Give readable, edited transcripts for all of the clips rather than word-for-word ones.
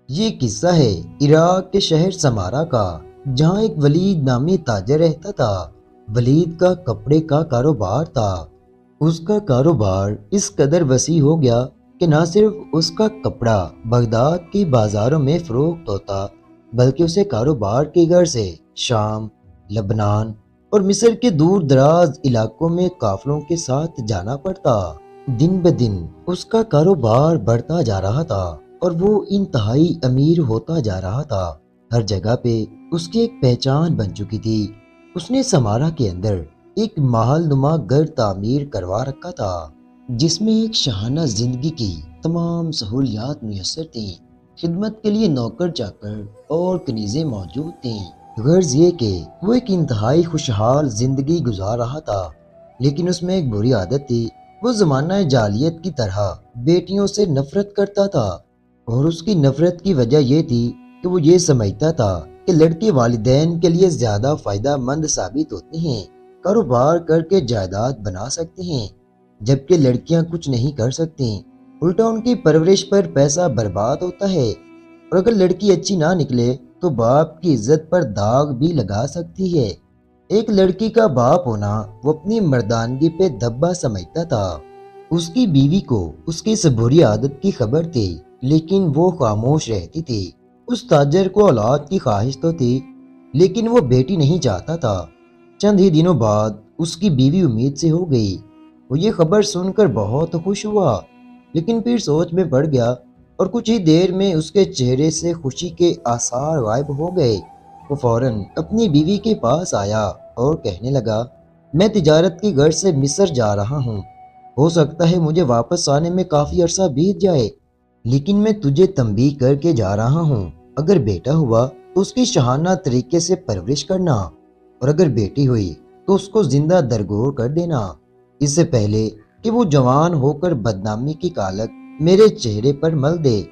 یہ قصہ ہے عراق کے شہر سمارا کا، جہاں ایک ولید نامی تاجر رہتا تھا۔ ولید کا کپڑے کا کاروبار تھا۔ اس کا کاروبار اس قدر وسیع ہو گیا کہ نہ صرف اس کا کپڑا بغداد کی بازاروں میں فروخت ہوتا، بلکہ اسے کاروبار کے غرض سے شام، لبنان اور مصر کے دور دراز علاقوں میں قافلوں کے ساتھ جانا پڑتا۔ دن بدن اس کا کاروبار بڑھتا جا رہا تھا اور وہ انتہائی امیر ہوتا جا رہا تھا۔ ہر جگہ پہ اس کی ایک پہچان بن چکی تھی۔ اس نے سمارا کے اندر ایک محل نما گھر تعمیر کروا رکھا تھا، جس میں ایک شاہانہ زندگی کی تمام سہولیات میسر تھیں۔ خدمت کے لیے نوکر چاکر اور کنیزیں موجود تھیں۔ غرض یہ کہ وہ ایک انتہائی خوشحال زندگی گزار رہا تھا، لیکن اس میں ایک بری عادت تھی۔ وہ زمانہ جاہلیت کی طرح بیٹیوں سے نفرت کرتا تھا، اور اس کی نفرت کی وجہ یہ تھی کہ وہ یہ سمجھتا تھا کہ لڑکے والدین کے لیے زیادہ فائدہ مند ثابت ہوتے ہیں، کاروبار کر کے جائیداد بنا سکتے ہیں، جبکہ لڑکیاں کچھ نہیں کر سکتی۔ الٹا ان کی پرورش پر پیسہ برباد ہوتا ہے، اور اگر لڑکی اچھی نہ نکلے تو باپ کی عزت پر داغ بھی لگا سکتی ہے۔ ایک لڑکی کا باپ ہونا وہ اپنی مردانگی پہ دھبا سمجھتا تھا۔ اس کی بیوی کو اس کی اس بری عادت کی خبر تھی، لیکن وہ خاموش رہتی تھی۔ اس تاجر کو اولاد کی خواہش تو تھی، لیکن وہ بیٹی نہیں چاہتا تھا۔ چند ہی دنوں بعد اس کی بیوی امید سے ہو گئی۔ وہ یہ خبر سن کر بہت خوش ہوا، لیکن پھر سوچ میں پڑ گیا، اور کچھ ہی دیر میں اس کے چہرے سے خوشی کے آثار غائب ہو گئے۔ وہ فوراً اپنی بیوی کے پاس آیا اور کہنے لگا، میں تجارت کی غرض سے مصر جا رہا ہوں۔ ہو سکتا ہے مجھے واپس آنے میں کافی عرصہ بیت جائے، لیکن میں تجھے تنبیہ کر کے جا رہا ہوں۔ اگر بیٹا ہوا تو اس کی شاہانہ طریقے سے پرورش کرنا، اور اگر بیٹی ہوئی تو اس کو زندہ درگور کر دینا، اس سے پہلے کہ وہ جوان ہو کر بدنامی کی کالک میرے چہرے پر مل دے۔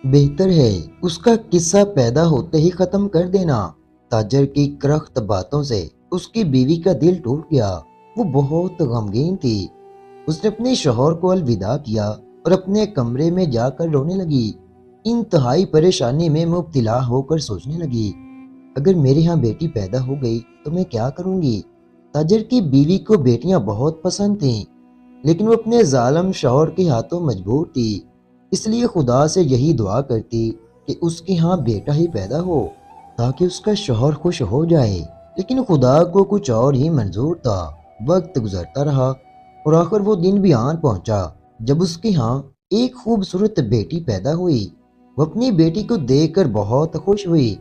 بہتر ہے اس کا قصہ پیدا ہوتے ہی ختم کر دینا۔ تاجر کی کرخت باتوں سے اس کی بیوی کا دل ٹوٹ گیا۔ وہ بہت غمگین تھی۔ اس نے اپنے شوہر کو الوداع کیا اور اپنے کمرے میں جا کر رونے لگی۔ انتہائی پریشانی میں مبتلا ہو کر سوچنے لگی، اگر میرے ہاں بیٹی پیدا ہو گئی تو میں کیا کروں گی؟ تاجر کی بیوی کو بیٹیاں بہت پسند تھیں، لیکن وہ اپنے ظالم شوہر کے ہاتھوں مجبور تھی۔ اس لیے خدا سے یہی دعا کرتی کہ اس کے ہاں بیٹا ہی پیدا ہو تاکہ اس کا شوہر خوش ہو جائے، لیکن خدا کو کچھ اور ہی منظور تھا۔ وقت گزرتا رہا اور آخر وہ دن بھی آن پہنچا جب اس کے ہاں ایک خوبصورت بیٹی پیدا ہوئی۔ وہ اپنی بیٹی کو دیکھ کر بہت خوش ہوئی،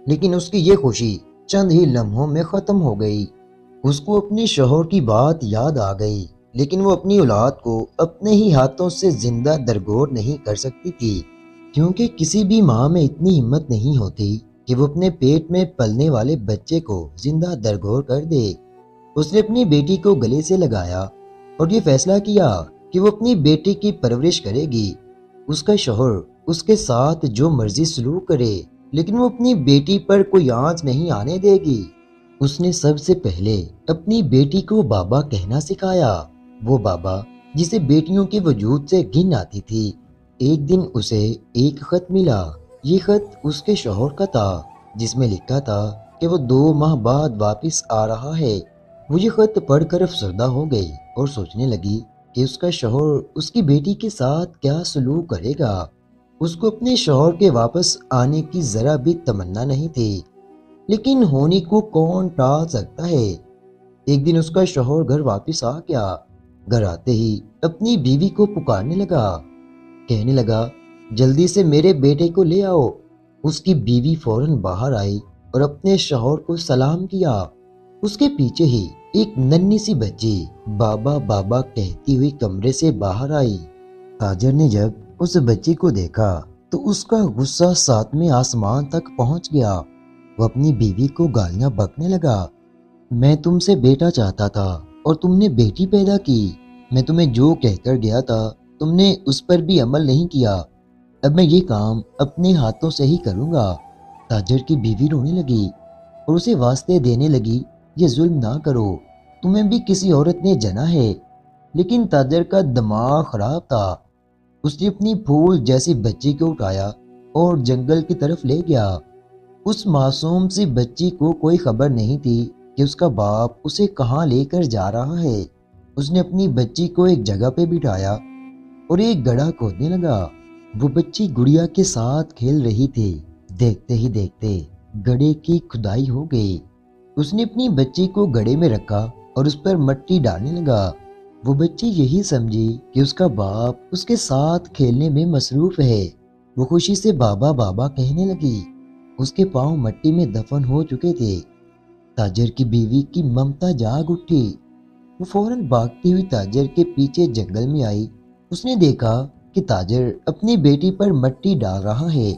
لیکن اس کی یہ خوشی چند ہی لمحوں میں ختم ہو گئی۔ اس کو اپنے شوہر کی بات یاد آ گئی، لیکن وہ اپنی اولاد کو اپنے ہی ہاتھوں سے زندہ درگور نہیں کر سکتی تھی، کیونکہ کسی بھی ماں میں اتنی ہمت نہیں ہوتی کہ وہ اپنے پیٹ میں پلنے والے بچے کو زندہ درگور کر دے۔ اس نے اپنی بیٹی کو گلے سے لگایا اور یہ فیصلہ کیا کہ وہ اپنی بیٹی کی پرورش کرے گی۔ اس کا شوہر اس کے ساتھ جو مرضی سلوک کرے، لیکن وہ اپنی بیٹی پر کوئی آنچ نہیں آنے دے گی۔ اس نے سب سے پہلے اپنی بیٹی کو بابا کہنا سکھایا، وہ بابا جسے بیٹیوں کے وجود سے گھن آتی تھی۔ ایک دن اسے ایک خط ملا۔ یہ خط اس کے شوہر کا تھا، جس میں لکھا تھا کہ وہ 2 ماہ بعد واپس آ رہا ہے۔ وہ یہ خط پڑھ کر افسردہ ہو گئی اور سوچنے لگی کہ اس کا شوہر اس کی بیٹی کے ساتھ کیا سلوک کرے گا۔ اس کو اپنے شوہر کے واپس آنے کی ذرا بھی تمنا نہیں تھی، لیکن ہونے کو کون ٹال سکتا ہے۔ ایک دن اس کا شوہر گھر واپس آ گیا۔ گھر آتے ہی اپنی بیوی کو پکارنے لگا، کہنے لگا، جلدی سے میرے بیٹے کو لے آؤ۔ اس کی بیوی فوراً باہر آئی اور اپنے شوہر کو سلام کیا۔ اس کے پیچھے ہی ایک ننھی سی بچی بابا بابا کہتی ہوئی کمرے سے باہر آئی۔ تاجر نے جب اس بچی کو دیکھا تو اس کا غصہ 7ویں آسمان تک پہنچ گیا۔ وہ اپنی بیوی کو گالیاں بکنے لگا، میں تم سے بیٹا چاہتا تھا اور تم نے بیٹی پیدا کی۔ میں تمہیں جو کہہ کر گیا تھا تم نے اس پر بھی عمل نہیں کیا۔ اب میں یہ کام اپنے ہاتھوں سے ہی کروں گا۔ تاجر کی بیوی رونے لگی اور اسے واسطے دینے لگی، یہ ظلم نہ کرو، تمہیں بھی کسی عورت نے جنا ہے۔ لیکن تاجر کا دماغ خراب تھا۔ اس نے اپنی پھول جیسی بچی کو اٹھایا اور جنگل کی طرف لے گیا۔ اس معصوم سی بچی کو کوئی خبر نہیں تھی کہ اس کا باپ اسے کہاں لے کر جا رہا ہے۔ اس نے اپنی بچی کو ایک جگہ پہ بٹھایا اور ایک گڑھا کھودنے لگا۔ وہ بچی گڑیا کے ساتھ کھیل رہی تھی۔ دیکھتے ہی دیکھتے گڑھے کی کھدائی ہو گئی۔ اس نے اپنی بچی کو گڑھے میں رکھا اور اس پر مٹی ڈالنے لگا۔ وہ بچی یہی سمجھی کہ اس کا باپ اس کے ساتھ کھیلنے میں مصروف ہے۔ وہ خوشی سے بابا بابا کہنے لگی۔ اس کے پاؤں مٹی میں دفن ہو چکے تھے۔ تاجر کی بیوی کی ممتا جاگ اٹھی۔ وہ فوراً بھاگتی ہوئی تاجر کے پیچھے جنگل میں آئی۔ اس نے دیکھا کہ تاجر اپنی بیٹی پر مٹی ڈال رہا ہے۔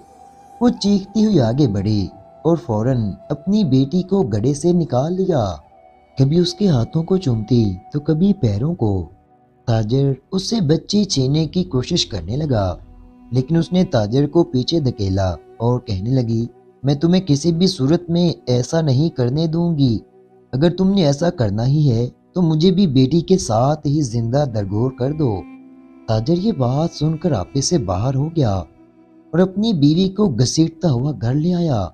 وہ چیختی ہوئی آگے بڑھی اور فوراً اپنی بیٹی کو گڑھے سے نکال لیا۔ کبھی اس کے ہاتھوں کو چومتی تو کبھی پیروں کو۔ تاجر اس سے بچی چھیننے کی کوشش کرنے لگا، لیکن اس نے تاجر کو پیچھے دھکیلا اور کہنے لگی، میں تمہیں کسی بھی صورت میں ایسا نہیں کرنے دوں گی۔ اگر تم نے ایسا کرنا ہی ہے تو مجھے بھی بیٹی کے ساتھ ہی زندہ درگور کر دو۔ تاجر یہ بات سن کر آپے سے باہر ہو گیا اور اپنی بیوی کو گھسیٹتا ہوا گھر لے آیا۔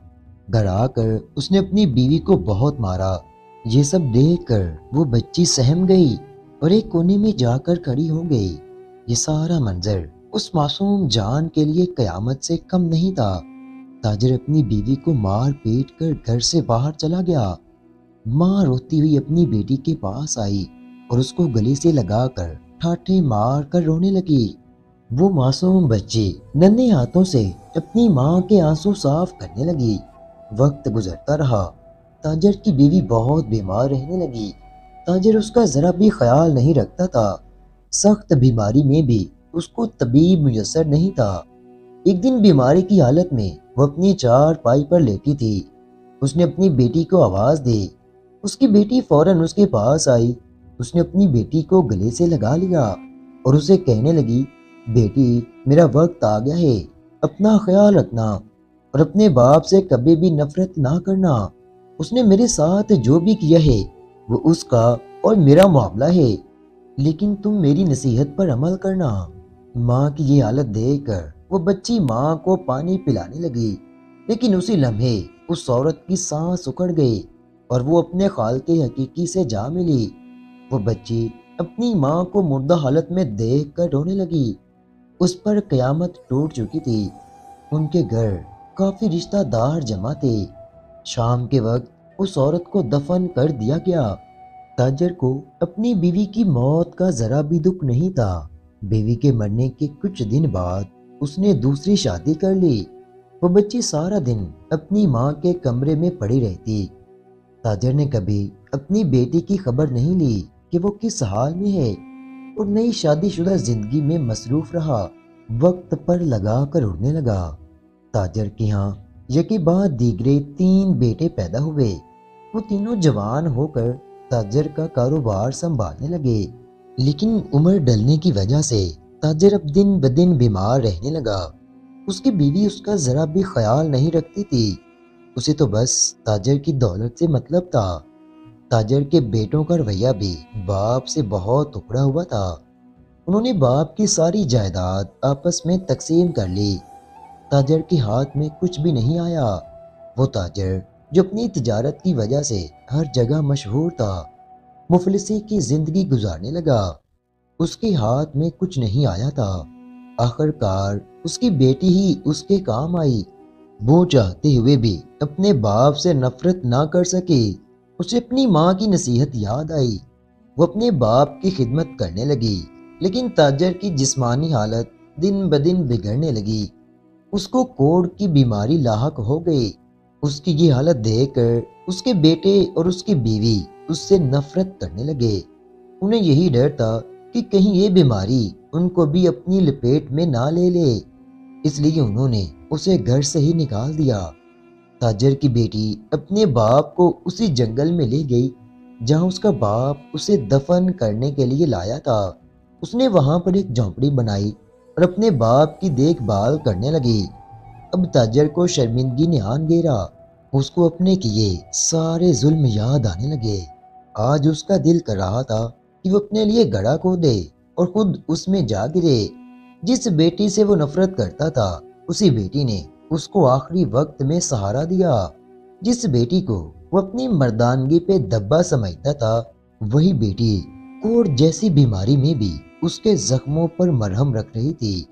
گھر آ کر اس نے اپنی بیوی کو بہت مارا۔ یہ سب دیکھ کر وہ بچی سہم گئی اور ایک کونے میں جا کر کھڑی ہو گئی۔ یہ سارا منظر اس معصوم جان کے لیے قیامت سے کم نہیں تھا۔ تاجر اپنی بیوی کو مار پیٹ کر گھر سے باہر چلا گیا۔ ماں روتی ہوئی اپنی بیٹی کے پاس آئی اور اس کو گلے سے لگا کر ٹھاٹھے مار کر رونے لگی۔ وہ معصوم بچی ننھے ہاتھوں سے اپنی ماں کے آنسو صاف کرنے لگی۔ وقت گزرتا رہا۔ تاجر کی بیوی بہت بیمار رہنے لگی۔ تاجر اس کا ذرا بھی خیال نہیں رکھتا تھا۔ سخت بیماری میں بھی اس کو طبیب میسر نہیں تھا۔ ایک دن بیماری کی حالت میں وہ اپنی چار پائی پر لیٹی تھی۔ اس نے اپنی بیٹی کو آواز دی۔ اس کی بیٹی فوراً اس کے پاس آئی۔ اس نے اپنی بیٹی کو گلے سے لگا لیا اور اسے کہنے لگی، بیٹی میرا وقت آ گیا ہے، اپنا خیال رکھنا اور اپنے باپ سے کبھی بھی نفرت نہ کرنا۔ اس نے میرے ساتھ جو بھی کیا ہے وہ اس کا اور میرا معاملہ ہے، لیکن تم میری نصیحت پر عمل کرنا۔ ماں کی یہ حالت دیکھ کر وہ بچی ماں کو پانی پلانے لگی، لیکن اسی لمحے اس عورت کی سانس اکھڑ گئی اور وہ اپنے خالق حقیقی سے جا ملی۔ وہ بچی اپنی ماں کو مردہ حالت میں دیکھ کر رونے لگی۔ اس پر قیامت ٹوٹ چکی تھی۔ ان کے گھر کافی رشتہ دار جمع تھے۔ شام کے وقت اس عورت کو دفن کر دیا گیا۔ تاجر کو اپنی بیوی کی موت کا ذرا بھی دکھ نہیں تھا۔ بیوی کے مرنے کے کچھ دن بعد اس نے دوسری شادی کر لی۔ وہ بچی سارا دن اپنی ماں کے کمرے میں پڑی رہتی۔ تاجر نے کبھی اپنی بیٹی کی خبر نہیں لی کہ وہ کس حال میں ہے اور نئی شادی شدہ زندگی میں مصروف رہا۔ وقت پر لگا کر اڑنے لگا۔ تاجر کے ہاں یکے بعد دیگرے 3 بیٹے پیدا ہوئے۔ وہ تینوں جوان ہو کر تاجر کا کاروبار سنبھالنے لگے، لیکن عمر ڈلنے کی وجہ سے تاجر اب دن بدن بیمار رہنے لگا۔ اس کی بیوی اس کا ذرا بھی خیال نہیں رکھتی تھی۔ اسے تو بس تاجر کی دولت سے مطلب تھا۔ تاجر کے بیٹوں کا رویہ بھی باپ سے بہت اکڑا ہوا تھا۔ انہوں نے باپ کی ساری جائیداد آپس میں تقسیم کر لی۔ تاجر کے ہاتھ میں کچھ بھی نہیں آیا۔ وہ تاجر جو اپنی تجارت کی وجہ سے ہر جگہ مشہور تھا، مفلسی کی زندگی گزارنے لگا۔ اس کے ہاتھ میں کچھ نہیں آیا تھا۔ آخر کار اس کی بیٹی ہی اس کے کام آئی۔ وہ چاہتے ہوئے بھی اپنے باپ سے نفرت نہ کر سکی۔ اسے اپنی ماں کی نصیحت یاد آئی۔ وہ اپنے باپ کی خدمت کرنے لگی، لیکن تاجر کی جسمانی حالت دن بدن بگڑنے لگی۔ اس کو کوڑ کی بیماری لاحق ہو گئی۔ اس کی یہ حالت دیکھ کر اس کے بیٹے اور اس کی بیوی اس سے نفرت کرنے لگے۔ انہیں یہی ڈر تھا کہ کہیں یہ بیماری ان کو بھی اپنی لپیٹ میں نہ لے لے، اس لیے انہوں نے اسے گھر سے ہی نکال دیا۔ تاجر کی بیٹی اپنے باپ کو اسی جنگل میں لے گئی جہاں اس کا باپ اسے دفن کرنے کے لیے لایا تھا۔ اس نے وہاں پر ایک جھونپڑی بنائی اور اپنے باپ کی دیکھ بھال کرنے لگی۔ اب تاجر کو شرمندگی نے آن گھیرا۔ اس کو اپنے کیے سارے ظلم یاد آنے لگے۔ آج اس کا دل کر رہا تھا کہ وہ اپنے لیے گڑھا کھودے اور خود اس میں جا گرے۔ جس بیٹی سے وہ نفرت کرتا تھا اسی بیٹی نے اس کو آخری وقت میں سہارا دیا۔ جس بیٹی کو وہ اپنی مردانگی پہ دبا سمجھتا تھا، وہی بیٹی کوڑ جیسی بیماری میں بھی اس کے زخموں پر مرہم رکھ رہی تھی۔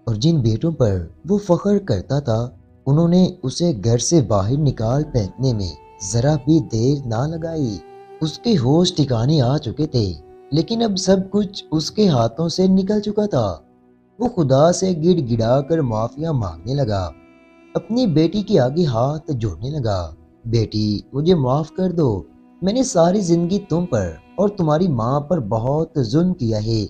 اور جن بیٹوں پر وہ فخر کرتا تھا، انہوں نے اسے گھر سے باہر نکال پھینکنے میں ذرا بھی دیر نہ لگائی۔ اس کے ہوش ٹھکانے آ چکے تھے، لیکن اب سب کچھ اس کے ہاتھوں سے نکل چکا تھا۔ وہ خدا سے گڑ گڑا کر معافیا مانگنے لگا، اپنی بیٹی کے آگے ہاتھ جوڑنے لگا۔ بیٹی، مجھے معاف کر دو، میں نے ساری زندگی تم پر اور تمہاری ماں پر بہت ظلم کیا ہے۔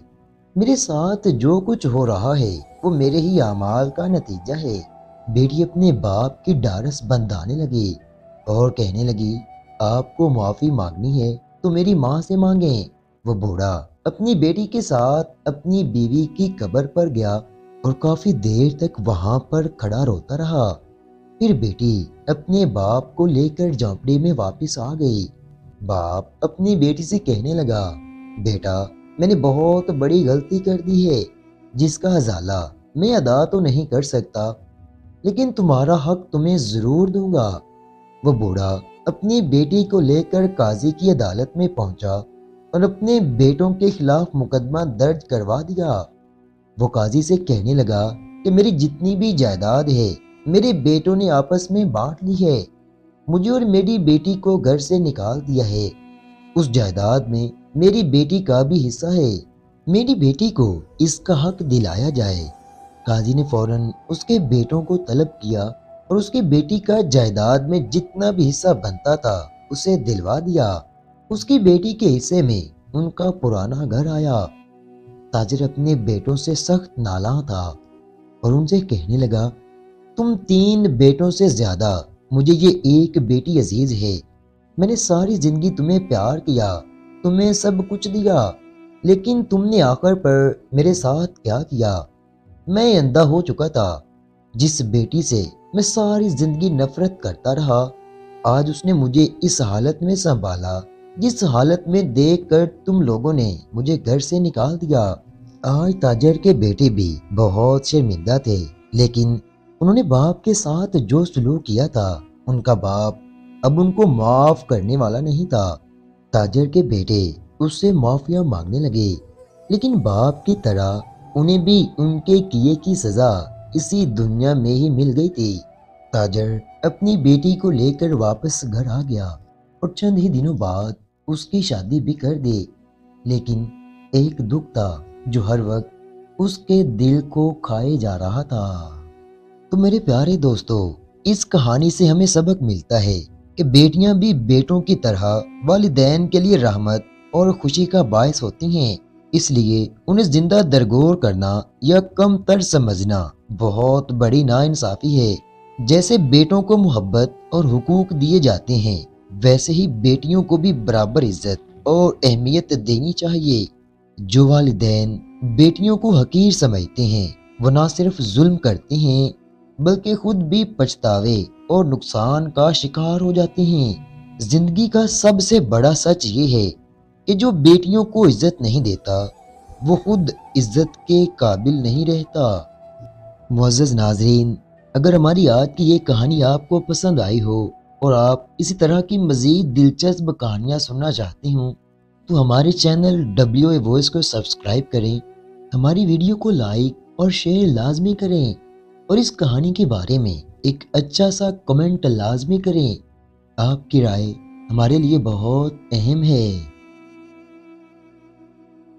میرے ساتھ جو کچھ ہو رہا ہے وہ میرے ہی اعمال کا نتیجہ ہے۔ بیٹی اپنے باپ کی ڈھارس بندھانے لگی اور کہنے لگی، آپ کو معافی مانگنی ہے تو میری ماں سے مانگیں۔ وہ بوڑھا اپنی بیٹی کے ساتھ اپنی بیوی کی قبر پر گیا اور کافی دیر تک وہاں پر کھڑا روتا رہا۔ پھر بیٹی اپنے باپ کو لے کر جھونپڑی میں واپس آ گئی۔ باپ اپنی بیٹی سے کہنے لگا، بیٹا، میں نے بہت بڑی غلطی کر دی ہے، جس کا ازالہ میں ادا تو نہیں کر سکتا، لیکن تمہارا حق تمہیں ضرور دوں گا۔ وہ بوڑھا اپنی بیٹی کو لے کر قاضی کی عدالت میں پہنچا اور اپنے بیٹوں کے خلاف مقدمہ درج کروا دیا۔ وہ قاضی سے کہنے لگا کہ میری جتنی بھی جائیداد ہے میرے بیٹوں نے آپس میں بانٹ لی ہے، مجھے اور میری بیٹی کو گھر سے نکال دیا ہے۔ اس جائیداد میں میری بیٹی کا بھی حصہ ہے، میری بیٹی کو اس کا حق دلایا جائے۔ قاضی نے فوراً اس کے بیٹوں کو طلب کیا اور اس کی بیٹی کا جائیداد میں جتنا بھی حصہ بنتا تھا اسے دلوا دیا۔ اس کی بیٹی کے حصے میں ان کا پرانا گھر آیا۔ تاجر اپنے بیٹوں سے سخت نالاں تھا اور ان سے کہنے لگا، تم 3 بیٹوں سے زیادہ مجھے یہ ایک بیٹی عزیز ہے۔ میں نے ساری زندگی تمہیں پیار کیا، تمہیں سب کچھ دیا، لیکن تم نے آخر پر میرے ساتھ کیا کیا؟ میں اندھا ہو چکا تھا۔ جس بیٹی سے میں ساری زندگی نفرت کرتا رہا، آج اس نے مجھے اس حالت میں سنبھالا جس حالت میں دیکھ کر تم لوگوں نے مجھے گھر سے نکال دیا۔ آج تاجر کے بیٹے بھی بہت شرمندہ تھے، لیکن انہوں نے باپ کے ساتھ جو سلوک کیا تھا، ان کا باپ اب ان کو معاف کرنے والا نہیں تھا۔ تاجر کے بیٹے اس سے معافیا مانگنے لگے، لیکن باپ کی طرح انہیں بھی ان کے کیے کی سزا اسی دنیا میں ہی مل گئی تھی۔ تاجر اپنی بیٹی کو لے کر واپس گھر آ گیا اور چند ہی دنوں بعد اس کی شادی بھی کر دی، لیکن ایک دکھ تھا جو ہر وقت اس کے دل کو کھائے جا رہا تھا۔ تو میرے پیارے دوستو، اس کہانی سے ہمیں سبق ملتا ہے کہ بیٹیاں بھی بیٹوں کی طرح والدین کے لیے رحمت اور خوشی کا باعث ہوتی ہیں، اس لیے انہیں زندہ درگور کرنا یا کم تر سمجھنا بہت بڑی ناانصافی ہے۔ جیسے بیٹوں کو محبت اور حقوق دیے جاتے ہیں، ویسے ہی بیٹیوں کو بھی برابر عزت اور اہمیت دینی چاہیے۔ جو والدین بیٹیوں کو حقیر سمجھتے ہیں، وہ نہ صرف ظلم کرتے ہیں بلکہ خود بھی پچھتاوے اور نقصان کا شکار ہو جاتے ہیں۔ زندگی کا سب سے بڑا سچ یہ ہے کہ جو بیٹیوں کو عزت نہیں دیتا، وہ خود عزت کے قابل نہیں رہتا۔ معزز ناظرین، اگر ہماری آج کی یہ کہانی آپ کو پسند آئی ہو اور آپ اسی طرح کی مزید دلچسپ کہانیاں سننا چاہتے ہوں تو ہمارے چینل WA وائس کو سبسکرائب کریں، ہماری ویڈیو کو لائک اور شیئر لازمی کریں اور اس کہانی کے بارے میں ایک اچھا سا کمنٹ لازمی کریں۔ آپ کی رائے ہمارے لیے بہت اہم ہے۔